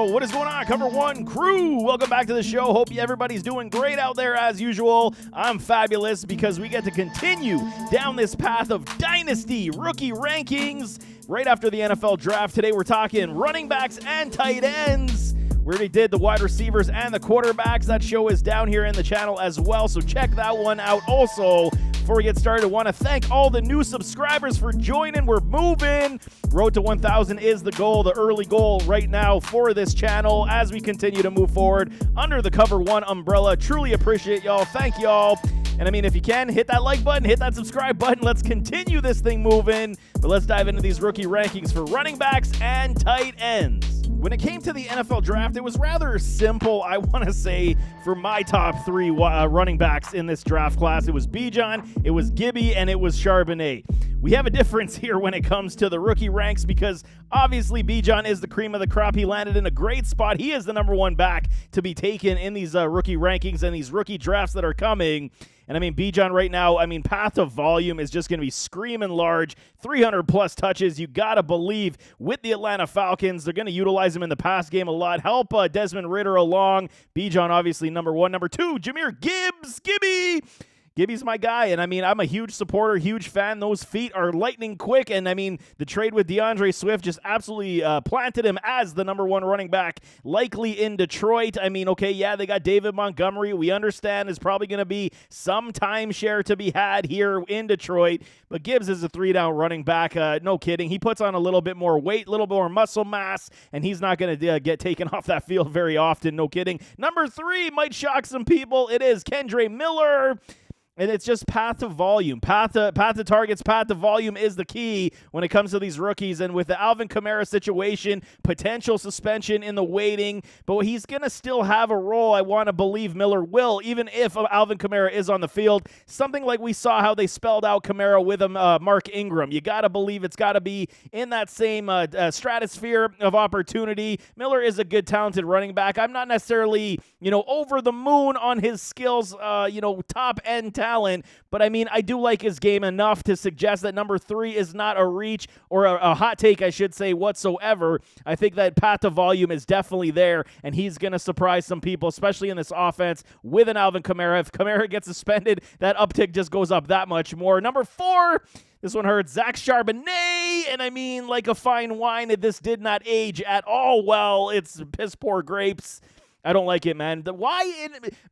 What is going on, Cover One crew? Welcome back to the show. Hope everybody's doing great out there as usual. I'm fabulous because we get to continue down this path of Dynasty rookie rankings right after the NFL draft. Today we're talking running backs and tight ends. We already did the wide receivers and the quarterbacks. That show is down here in the channel as well, so check that one out. Also, before we get started, I want to thank all the new subscribers for joining. We're moving. Road to 1,000 is the goal, the early goal right now for this channel as we continue to move forward under the Cover One umbrella. Truly appreciate y'all. Thank y'all. And I mean, if you can, hit that like button, hit that subscribe button. Let's continue this thing moving. But let's dive into these rookie rankings for running backs and tight ends. When it came to the NFL draft, it was rather simple, I want to say, for my top three running backs in this draft class. It was Bijan, it was Gibby, and it was Charbonnet. We have a difference here when it comes to the rookie ranks because obviously Bijan is the cream of the crop. He landed in a great spot. He is the number one back to be taken in these rookie rankings and these rookie drafts that are coming. And I mean, Bijan right now, I mean, path to volume is just going to be screaming large. 300-plus touches. You got to believe with the Atlanta Falcons, they're going to utilize him in the pass game a lot. Help Desmond Ridder along. Bijan, obviously, number one. Number two, Jahmyr Gibbs. Gibby's my guy, and I mean, I'm a huge supporter, huge fan. Those feet are lightning quick, and I mean, the trade with DeAndre Swift just absolutely planted him as the number one running back, likely in Detroit. I mean, okay, yeah, they got David Montgomery. We understand there's probably going to be some timeshare to be had here in Detroit, but Gibbs is a three-down running back. No kidding. He puts on a little bit more weight, a little more muscle mass, and he's not going to get taken off that field very often. No kidding. Number three might shock some people. It is Kendre Miller. And it's just path to volume. Path to targets, path to volume is the key when it comes to these rookies. And with the Alvin Kamara situation, potential suspension in the waiting, but he's going to still have a role. I want to believe Miller will, even if Alvin Kamara is on the field. Something like we saw how they spelled out Kamara with Mark Ingram. You got to believe it's got to be in that same stratosphere of opportunity. Miller is a good, talented running back. I'm not necessarily, over the moon on his skills, top-end talent, but I mean, I do like his game enough to suggest that number three is not a reach or a hot take, I should say, whatsoever. I think that path to volume is definitely there, and he's going to surprise some people, especially in this offense with an Alvin Kamara. If Kamara gets suspended, that uptick just goes up that much more. Number four, this one hurts, Zach Charbonnet, and I mean, like a fine wine, this did not age at all well. It's piss poor grapes. I don't like it, man.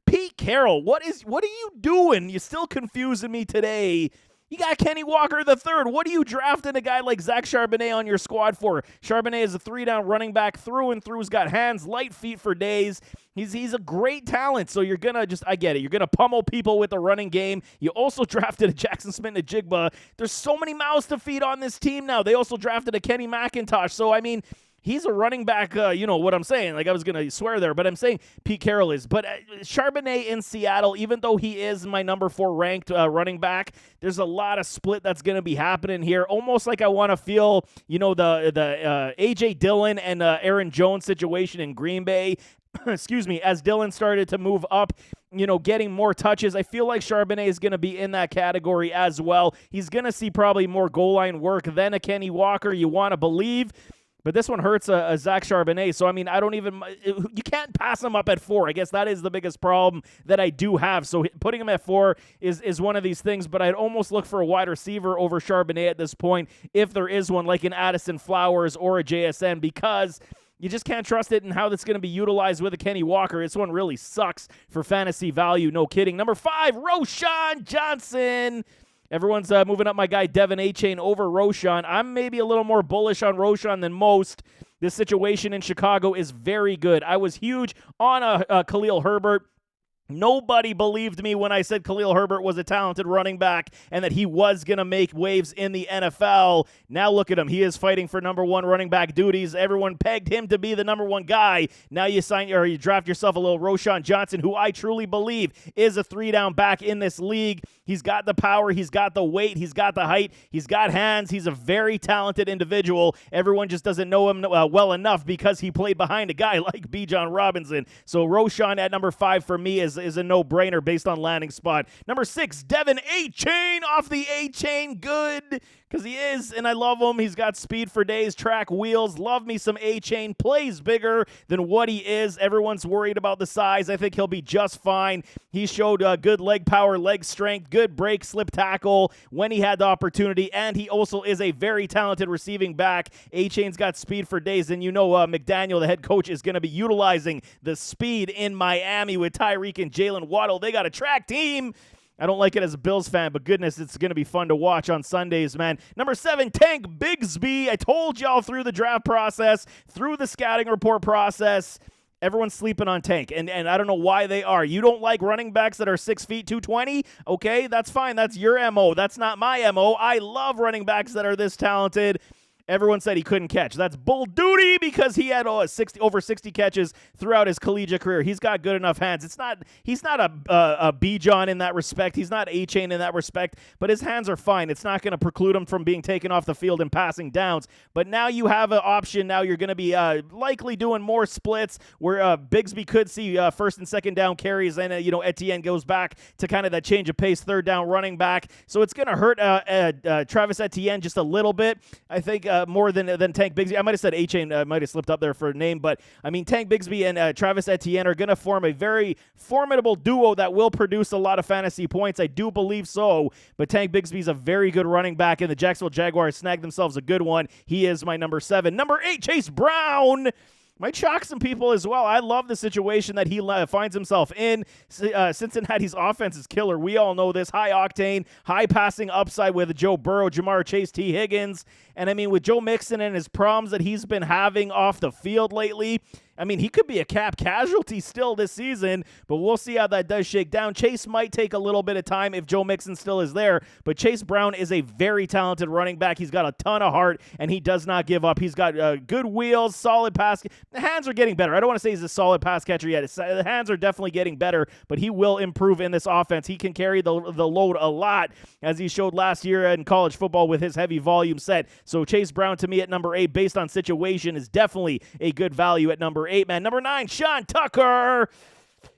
Pete Carroll, what are you doing? You're still confusing me today. You got Kenny Walker III. What are you drafting a guy like Zach Charbonnet on your squad for? Charbonnet is a three-down running back through and through. He's got hands, light feet for days. He's a great talent, so you're going to I get it. You're going to pummel people with the running game. You also drafted a Jackson Smith-Njigba. There's so many mouths to feed on this team now. They also drafted a Kenny McIntosh. So, I mean, he's a running back, you know what I'm saying. Like, I was going to swear there, but I'm saying Pete Carroll is. But Charbonnet in Seattle, even though he is my number 4 ranked running back, there's a lot of split that's going to be happening here. Almost like I want to feel, the A.J. Dillon and Aaron Jones situation in Green Bay. Excuse me, as Dillon started to move up, getting more touches. I feel like Charbonnet is going to be in that category as well. He's going to see probably more goal line work than a Kenny Walker, you want to believe. But this one hurts a Zach Charbonnet. So, I mean, you can't pass him up at 4. I guess that is the biggest problem that I do have. So putting him at 4 is one of these things, but I'd almost look for a wide receiver over Charbonnet at this point, if there is one, like an Addison Flowers or a JSN, because you just can't trust it and how that's going to be utilized with a Kenny Walker. This one really sucks for fantasy value. No kidding. Number 5, Roschon Johnson. Everyone's moving up my guy Devin A-Chain over Roschon. I'm maybe a little more bullish on Roschon than most. This situation in Chicago is very good. I was huge on Khalil Herbert. Nobody believed me when I said Khalil Herbert was a talented running back and that he was going to make waves in the NFL. Now look at him. He is fighting for number 1 running back duties. Everyone pegged him to be the number 1 guy. Now you draft yourself a little Roschon Johnson, who I truly believe is a 3-down back in this league. He's got the power. He's got the weight. He's got the height. He's got hands. He's a very talented individual. Everyone just doesn't know him well enough because he played behind a guy like Bijan Robinson. So Roschon at number 5 for me is a no-brainer based on landing spot. Number 6, Devin A-Chain off the A-Chain. Good, because he is, and I love him. He's got speed for days, track wheels. Love me some A-Chain. Plays bigger than what he is. Everyone's worried about the size. I think he'll be just fine. He showed good leg power, leg strength, good break, slip tackle when he had the opportunity, and he also is a very talented receiving back. A-Chain's got speed for days, and you know McDaniel, the head coach, is going to be utilizing the speed in Miami with Tyreek and Jalen Waddle. They got a track team. I don't like it as a Bills fan, but goodness, it's going to be fun to watch on Sundays, man. Number 7, Tank Bigsby. I told y'all through the draft process, through the scouting report process, everyone's sleeping on Tank, and I don't know why they are. You don't like running backs that are 6 feet, 220? Okay, that's fine. That's your MO. That's not my MO. I love running backs that are this talented. Everyone said he couldn't catch. That's bull duty because he had over 60 catches throughout his collegiate career. He's got good enough hands. He's not a Bijan in that respect. He's not A-Chain in that respect, but his hands are fine. It's not going to preclude him from being taken off the field and passing downs. But now you have an option. Now you're going to be likely doing more splits where Bigsby could see first and second down carries, and Etienne goes back to kind of that change of pace, third down running back. So it's going to hurt Travis Etienne just a little bit. I think more than Tank Bigsby. I might have said A-Chain. Might have slipped up there for a name, but I mean Tank Bigsby and Travis Etienne are going to form a very formidable duo that will produce a lot of fantasy points. I do believe so, but Tank Bigsby is a very good running back, and the Jacksonville Jaguars snagged themselves a good one. He is my number 7. Number 8, Chase Brown. Might shock some people as well. I love the situation that he finds himself in. Cincinnati's offense is killer. We all know this. High octane, high passing upside with Joe Burrow, Jamar Chase, T. Higgins. And I mean, with Joe Mixon and his problems that he's been having off the field lately, I mean, he could be a cap casualty still this season, but we'll see how that does shake down. Chase might take a little bit of time if Joe Mixon still is there, but Chase Brown is a very talented running back. He's got a ton of heart, and he does not give up. He's got good wheels, solid pass. The hands are getting better. I don't want to say he's a solid pass catcher yet. The hands are definitely getting better, but he will improve in this offense. He can carry the load a lot, as he showed last year in college football with his heavy volume set. So Chase Brown, to me, at number 8, based on situation, is definitely a good value at number 8, man. Number 9, Sean Tucker.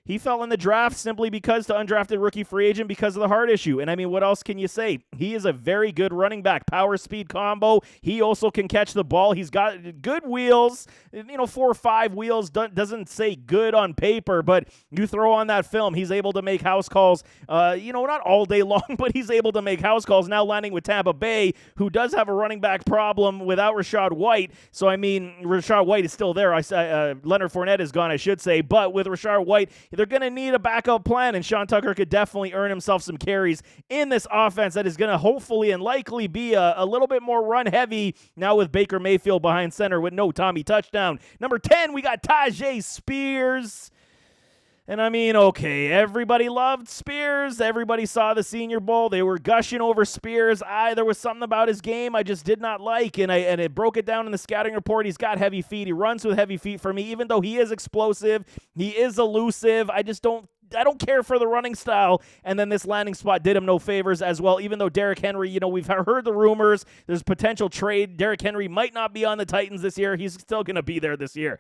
He fell in the draft simply because to undrafted rookie free agent because of the heart issue. And I mean, what else can you say? He is a very good running back. Power speed combo. He also can catch the ball. He's got good wheels. 4 or 5 wheels doesn't say good on paper, but you throw on that film, he's able to make house calls, not all day long, but he's able to make house calls. Now landing with Tampa Bay, who does have a running back problem without Rachaad White. So, I mean, Rachaad White is still there. Leonard Fournette is gone, I should say. But with Rachaad White, they're going to need a backup plan, and Sean Tucker could definitely earn himself some carries in this offense that is going to hopefully and likely be a little bit more run-heavy now with Baker Mayfield behind center with no Tommy touchdown. Number 10, we got Tyjae Spears. And I mean, okay, everybody loved Spears. Everybody saw the Senior Bowl. They were gushing over Spears. There was something about his game I just did not like, and it broke it down in the scouting report. He's got heavy feet. He runs with heavy feet for me, even though he is explosive. He is elusive. I don't care for the running style, and then this landing spot did him no favors as well, even though Derrick Henry, we've heard the rumors. There's potential trade. Derrick Henry might not be on the Titans this year. He's still going to be there this year.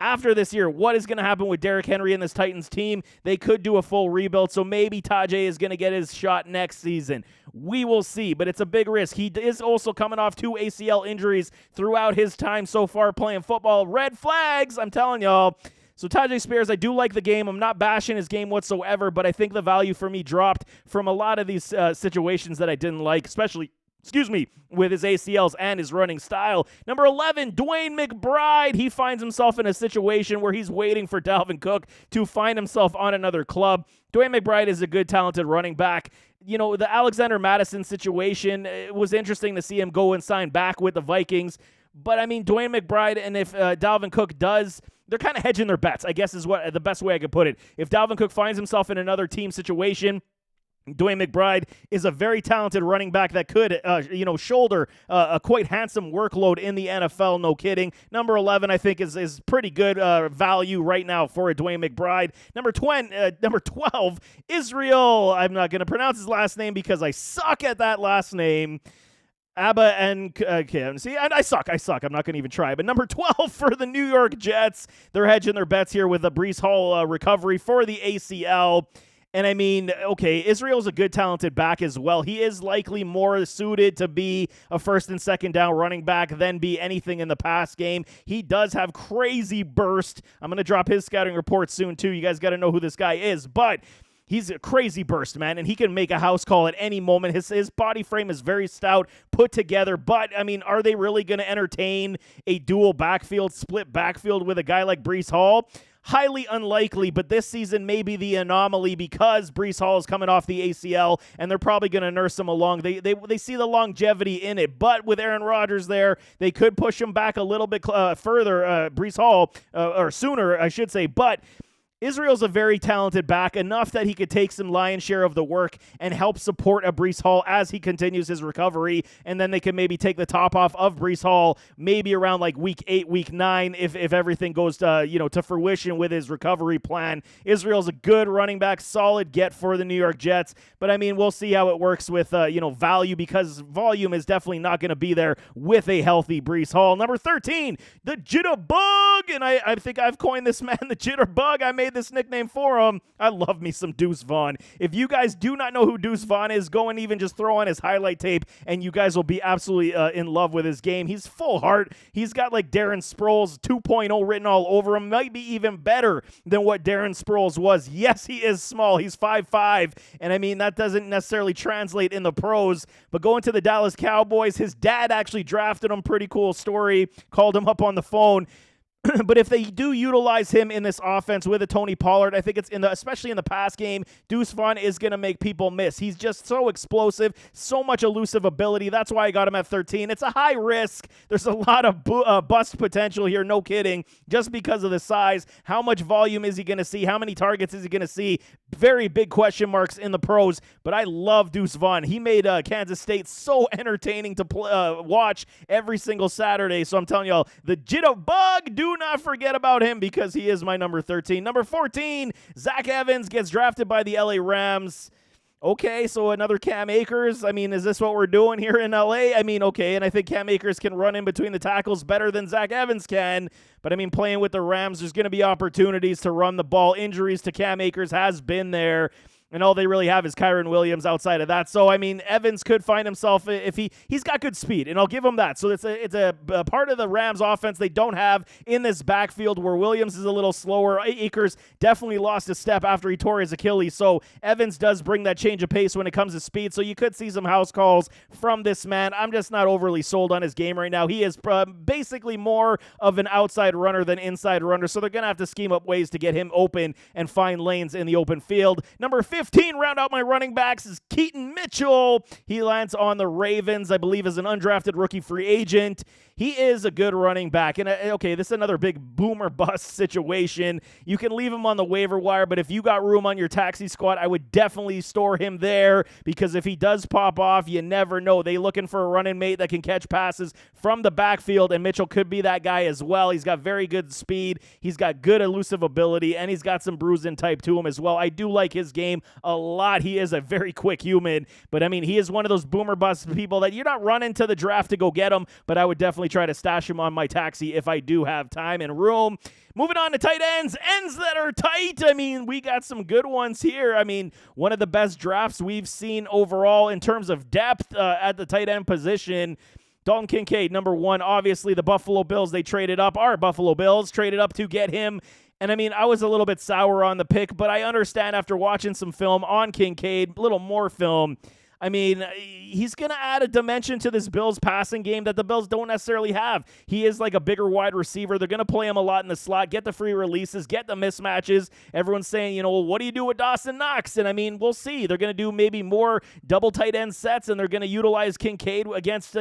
After this year, what is going to happen with Derrick Henry and this Titans team? They could do a full rebuild, so maybe Tyjae is going to get his shot next season. We will see, but it's a big risk. He is also coming off 2 ACL injuries throughout his time so far playing football. Red flags, I'm telling y'all. So Tyjae Spears, I do like the game. I'm not bashing his game whatsoever, but I think the value for me dropped from a lot of these situations that I didn't like, especially with his ACLs and his running style. Number 11, DeWayne McBride. He finds himself in a situation where he's waiting for Dalvin Cook to find himself on another club. DeWayne McBride is a good, talented running back. The Alexander Madison situation, it was interesting to see him go and sign back with the Vikings. But, I mean, DeWayne McBride, and if Dalvin Cook does, they're kind of hedging their bets, I guess is what the best way I could put it. If Dalvin Cook finds himself in another team situation, DeWayne McBride is a very talented running back that could, shoulder a quite handsome workload in the NFL, no kidding. Number 11, I think, is pretty good value right now for a DeWayne McBride. Number 12, Israel. I'm not going to pronounce his last name because I suck at that last name. Abba and see, I suck. I'm not going to even try. But number 12 for the New York Jets. They're hedging their bets here with a Breece Hall recovery for the ACL. And I mean, okay, Israel's a good, talented back as well. He is likely more suited to be a first and second down running back than be anything in the pass game. He does have crazy burst. I'm going to drop his scouting report soon, too. You guys got to know who this guy is. But he's a crazy burst, man, and he can make a house call at any moment. His body frame is very stout, put together. But, I mean, are they really going to entertain a dual backfield, split backfield with a guy like Breece Hall? Highly unlikely, but this season may be the anomaly because Breece Hall is coming off the ACL, and they're probably going to nurse him along. They see the longevity in it, but with Aaron Rodgers there, they could push him back a little bit further, Breece Hall, or sooner, I should say, but Israel's a very talented back, enough that he could take some lion's share of the work and help support a Breece Hall as he continues his recovery, and then they can maybe take the top off of Breece Hall maybe around like week 8, week 9 if everything goes to fruition with his recovery plan. Israel's a good running back, solid get for the New York Jets, but I mean, we'll see how it works with value, because volume is definitely not going to be there with a healthy Breece Hall. Number 13, the Jitterbug, and I think I've coined this man the Jitterbug. I made this nickname for him. I love me some Deuce Vaughn. If you guys do not know who Deuce Vaughn is, go and even just throw on his highlight tape, and you guys will be absolutely in love with his game. He's full heart. He's got like Darren Sproles 2.0 written all over him. Might be even better than what Darren Sproles was. Yes, he is small. He's 5'5", and I mean, that doesn't necessarily translate in the pros, but going to the Dallas Cowboys, his dad actually drafted him. Pretty cool story. Called him up on the phone. But if they do utilize him in this offense with a Tony Pollard, I think it's especially in the pass game, Deuce Vaughn is going to make people miss. He's just so explosive, so much elusive ability. That's why I got him at 13. It's a high risk. There's a lot of bust potential here, no kidding, just because of the size. How much volume is he going to see? How many targets is he going to see? Very big question marks in the pros, but I love Deuce Vaughn. He made Kansas State so entertaining to watch every single Saturday. So I'm telling y'all, the Jitterbug, do not forget about him because he is my number 13. Number 14, Zach Evans gets drafted by the LA Rams. Okay, so another Cam Akers. I mean, is this what we're doing here in LA? I mean, okay, and I think Cam Akers can run in between the tackles better than Zach Evans can. But, I mean, playing with the Rams, there's going to be opportunities to run the ball. Injuries to Cam Akers has been there. And all they really have is Kyron Williams outside of that. So, I mean, Evans could find himself, if he's got good speed, and I'll give him that. So it's a part of the Rams offense they don't have in this backfield where Williams is a little slower. Akers definitely lost a step after he tore his Achilles. So Evans does bring that change of pace when it comes to speed. So you could see some house calls from this man. I'm just not overly sold on his game right now. He is basically more of an outside runner than inside runner. So they're going to have to scheme up ways to get him open and find lanes in the open field. Number 15, round out my running backs, is Keaton Mitchell. He lands on the Ravens, I believe, as an undrafted rookie free agent. He is a good running back. And, okay, this is another big boomer bust situation. You can leave him on the waiver wire, but if you got room on your taxi squad, I would definitely store him there because if he does pop off, you never know. They looking for a running mate that can catch passes from the backfield, and Mitchell could be that guy as well. He's got very good speed. He's got good elusive ability, and he's got some bruising type to him as well. I do like his game a lot. He is a very quick human, but I mean, he is one of those boomer bust people that you're not running to the draft to go get him, but I would definitely try to stash him on my taxi if I do have time and room. Moving on to tight ends that are tight. I mean, we got some good ones here. I mean, one of the best drafts we've seen overall in terms of depth at the tight end position. Dalton Kincaid, number 1. Obviously, the Buffalo Bills, our Buffalo Bills traded up to get him. And, I mean, I was a little bit sour on the pick, but I understand after watching some film on Kincaid, a little more film, I mean, he's going to add a dimension to this Bills passing game that the Bills don't necessarily have. He is like a bigger wide receiver. They're going to play him a lot in the slot, get the free releases, get the mismatches. Everyone's saying, well, what do you do with Dawson Knox? And, I mean, we'll see. They're going to do maybe more double tight end sets, and they're going to utilize Kincaid against,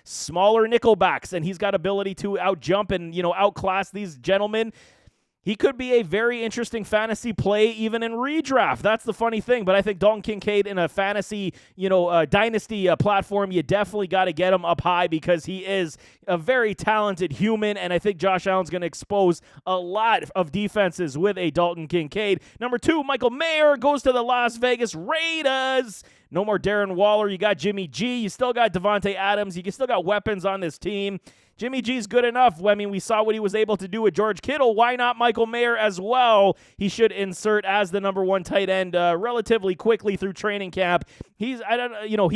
smaller nickelbacks. And he's got ability to out-jump and, outclass these gentlemen. he could be a very interesting fantasy play even in redraft. That's the funny thing. But I think Dalton Kincaid in a fantasy, dynasty platform, you definitely got to get him up high because he is a very talented human. And I think Josh Allen's going to expose a lot of defenses with a Dalton Kincaid. Number 2, Michael Mayer goes to the Las Vegas Raiders. No more Darren Waller. You got Jimmy G. You still got Devontae Adams. You still got weapons on this team. Jimmy G's good enough. I mean, we saw what he was able to do with George Kittle. Why not Michael Mayer as well? He should insert as the number 1 tight end relatively quickly through training camp. He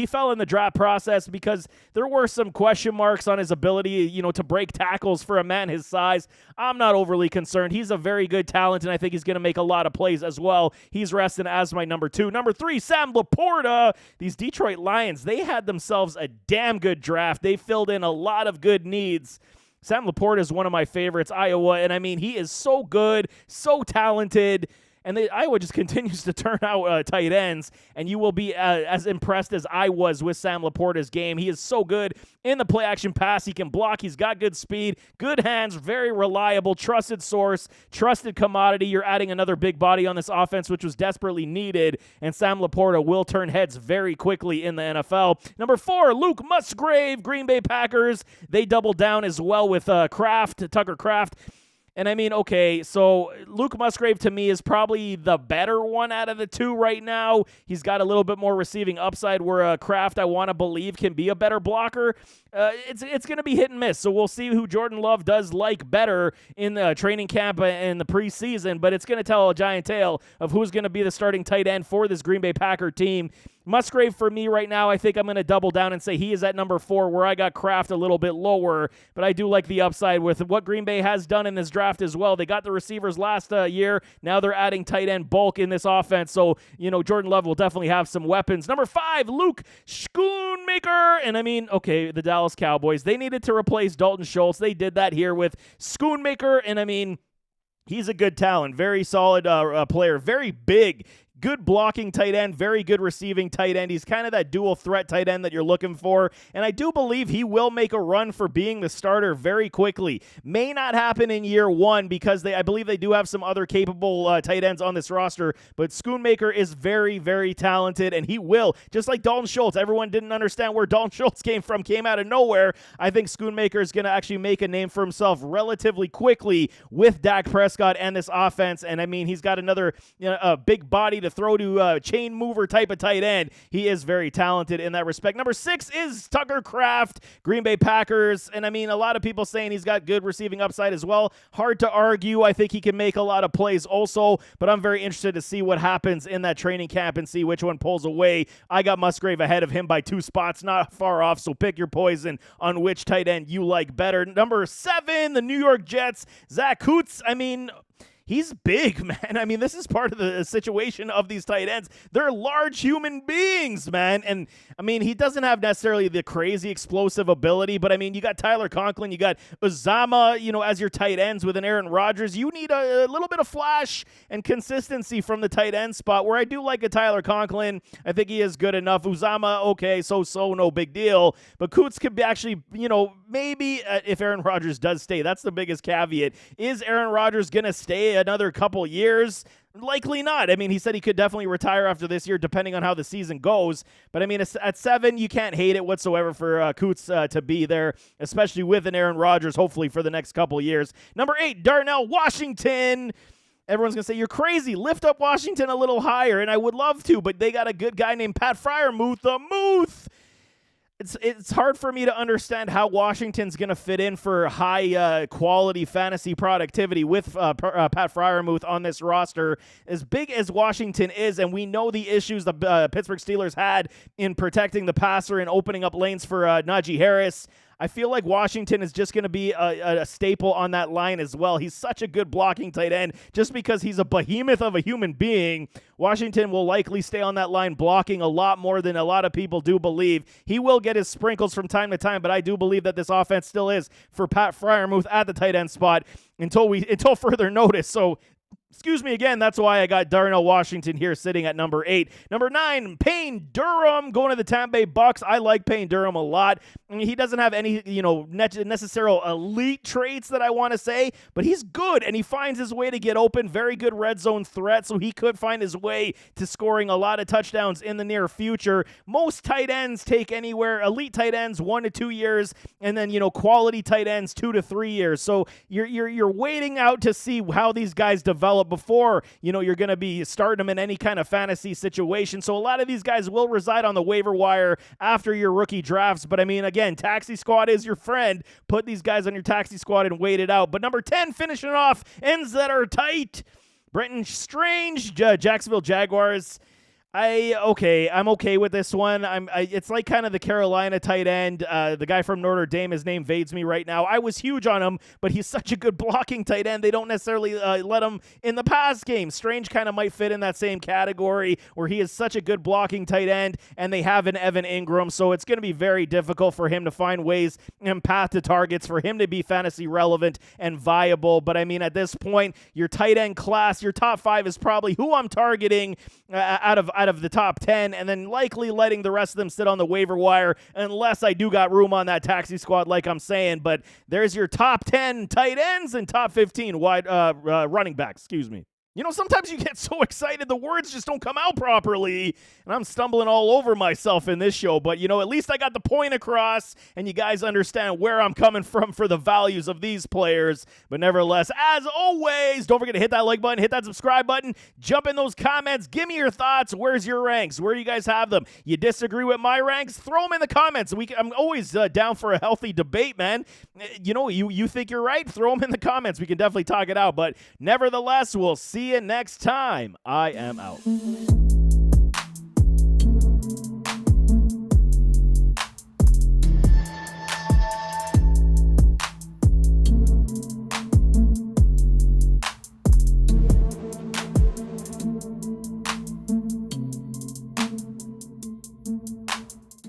fell in the draft process because there were some question marks on his ability, to break tackles for a man his size. I'm not overly concerned. He's a very good talent, and I think he's going to make a lot of plays as well. He's resting as my number 2. Number 3, Sam Laporta. These Detroit Lions, they had themselves a damn good draft. They filled in a lot of good needs. Sam Laporta is one of my favorites, Iowa, and I mean, he is so good, so talented, and Iowa just continues to turn out tight ends, and you will be as impressed as I was with Sam Laporta's game. He is so good in the play-action pass. He can block. He's got good speed, good hands, very reliable, trusted source, trusted commodity. You're adding another big body on this offense, which was desperately needed, and Sam Laporta will turn heads very quickly in the NFL. Number 4, Luke Musgrave, Green Bay Packers. They doubled down as well with Tucker Kraft. And I mean, okay, so Luke Musgrave to me is probably the better one out of the 2 right now. He's got a little bit more receiving upside where Kraft, I want to believe, can be a better blocker. It's going to be hit and miss, so we'll see who Jordan Love does like better in the training camp and the preseason, but it's going to tell a giant tale of who's going to be the starting tight end for this Green Bay Packer team. Musgrave for me right now, I think I'm going to double down and say he is at number 4 where I got Kraft a little bit lower, but I do like the upside with what Green Bay has done in this draft as well. They got the receivers last year. Now they're adding tight end bulk in this offense, so, Jordan Love will definitely have some weapons. Number 5, Luke Schoonmaker, and I mean, okay, the Dallas Cowboys, they needed to replace Dalton Schultz. They did that here with Schoonmaker, and I mean, he's a good talent, very solid player, very big, good blocking tight end, very good receiving tight end. He's kind of that dual threat tight end that you're looking for, and I do believe he will make a run for being the starter very quickly. May not happen in year 1 because I believe they do have some other capable tight ends on this roster, but Schoonmaker is very, very talented, and he will, just like Dalton Schultz. Everyone didn't understand where Dalton Schultz came out of nowhere. I think Schoonmaker is going to actually make a name for himself relatively quickly with Dak Prescott and this offense, and I mean, he's got another big body to throw to chain mover type of tight end. He is very talented in that respect. Number 6 is Tucker Kraft, Green Bay Packers, and I mean, a lot of people saying he's got good receiving upside as well. Hard to argue. I think he can make a lot of plays also, but I'm very interested to see what happens in that training camp and see which one pulls away. I got Musgrave ahead of him by 2 spots, not far off, so pick your poison on which tight end you like better. Number 7, the New York Jets, Zach Ertz. I mean, he's big, man. I mean, this is part of the situation of these tight ends. They're large human beings, man. And, I mean, he doesn't have necessarily the crazy explosive ability, but, I mean, you got Tyler Conklin, you got Uzama, as your tight ends with an Aaron Rodgers. You need a little bit of flash and consistency from the tight end spot, where I do like a Tyler Conklin. I think he is good enough. Uzama, okay, so no big deal. But Ertz could be actually, maybe if Aaron Rodgers does stay. That's the biggest caveat. Is Aaron Rodgers going to stay another couple years? Likely not. I mean, he said he could definitely retire after this year, depending on how the season goes. But I mean, at 7, you can't hate it whatsoever for Ertz to be there, especially with an Aaron Rodgers, hopefully for the next couple years. Number 8, Darnell Washington. Everyone's going to say, you're crazy. Lift up Washington a little higher, and I would love to, but they got a good guy named Pat Freiermuth, the Muth. It's hard for me to understand how Washington's going to fit in for high quality fantasy productivity with Pat Freiermuth on this roster. As big as Washington is, and we know the issues the Pittsburgh Steelers had in protecting the passer and opening up lanes for Najee Harris, I feel like Washington is just going to be a staple on that line as well. He's such a good blocking tight end just because he's a behemoth of a human being. Washington will likely stay on that line blocking a lot more than a lot of people do believe. He will get his sprinkles from time to time, but I do believe that this offense still is for Pat Freiermuth at the tight end spot until further notice. So Excuse me again, that's why I got Darnell Washington here sitting at number 8. Number 9, Payne Durham going to the Tampa Bay Bucks. I like Payne Durham a lot. I mean, he doesn't have any, necessary elite traits that I want to say, but he's good, and he finds his way to get open. Very good red zone threat, so he could find his way to scoring a lot of touchdowns in the near future. Most tight ends take anywhere, elite tight ends, 1 to 2 years, and then, quality tight ends, 2 to 3 years. So you're waiting out to see how these guys develop before, you're going to be starting them in any kind of fantasy situation. So a lot of these guys will reside on the waiver wire after your rookie drafts. But I mean, again, taxi squad is your friend. Put these guys on your taxi squad and wait it out. But number 10, finishing off, ends that are tight. Brenton Strange, Jacksonville Jaguars. I'm okay with this one. It's like kind of the Carolina tight end, the guy from Notre Dame. His name evades me right now. I was huge on him, but he's such a good blocking tight end. They don't necessarily let him in the pass game. Strange kind of might fit in that same category where he is such a good blocking tight end, and they have an Evan Ingram, so it's going to be very difficult for him to find ways and path to targets for him to be fantasy relevant and viable. But I mean, at this point, your tight end class, your top 5 is probably who I'm targeting out of the top 10, and then likely letting the rest of them sit on the waiver wire unless I do got room on that taxi squad like I'm saying. But there's your top 10 tight ends and top 15 wide running backs, excuse me. Sometimes you get so excited the words just don't come out properly, and I'm stumbling all over myself in this show. But, at least I got the point across, and you guys understand where I'm coming from for the values of these players. But nevertheless, as always, don't forget to hit that like button, hit that subscribe button, jump in those comments, give me your thoughts. Where's your ranks? Where do you guys have them? You disagree with my ranks? Throw them in the comments. I'm always down for a healthy debate, man. You think you're right? Throw them in the comments. We can definitely talk it out. But nevertheless, we'll see you next time. I am out.